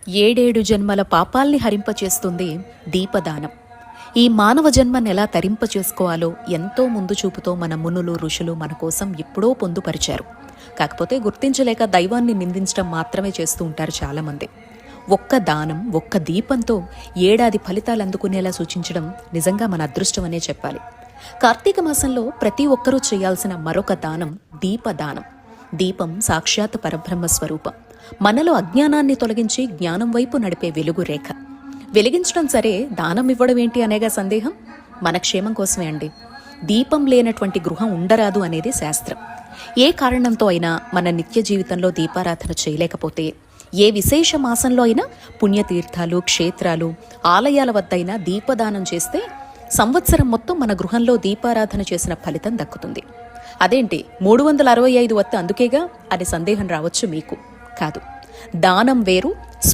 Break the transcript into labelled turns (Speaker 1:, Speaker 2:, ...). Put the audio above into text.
Speaker 1: ఏడేడు జన్మల పాపాల్ని హరింపచేస్తుంది దీపదానం. ఈ మానవ జన్మను ఎలా తరింపచేసుకోవాలో ఎంతో ముందు చూపుతో మన మునులు ఋషులు మన కోసం ఎప్పుడో పొందుపరిచారు. కాకపోతే గుర్తించలేక దైవాన్ని నిందించడం మాత్రమే చేస్తూ ఉంటారు చాలామంది. ఒక్క దానం, ఒక్క దీపంతో ఏడాది ఫలితాలు అందుకునేలా సూచించడం నిజంగా మన అదృష్టం అనే చెప్పాలి. కార్తీక మాసంలో ప్రతి ఒక్కరూ చేయాల్సిన మరొక దానం దీపదానం. దీపం సాక్షాత్ పరబ్రహ్మ స్వరూపం. మనలో అజ్ఞానాన్ని తొలగించి జ్ఞానం వైపు నడిపే వెలుగు రేఖ. వెలిగించడం సరే, దానం ఇవ్వడం ఏంటి అనేగా సందేహం? మన క్షేమం కోసమే అండి. దీపం లేనటువంటి గృహం ఉండరాదు అనేది శాస్త్రం. ఏ కారణంతో అయినా మన నిత్య జీవితంలో దీపారాధన చేయలేకపోతే, ఏ విశేష మాసంలో అయినా పుణ్యతీర్థాలు, క్షేత్రాలు, ఆలయాల వద్దైనా దీపదానం చేస్తే సంవత్సరం మొత్తం మన గృహంలో దీపారాధన చేసిన ఫలితం దక్కుతుంది. అదేంటి 365 వత్తు అందుకేగా అనే సందేహం రావచ్చు మీకు. కాదు, దానం వేరు,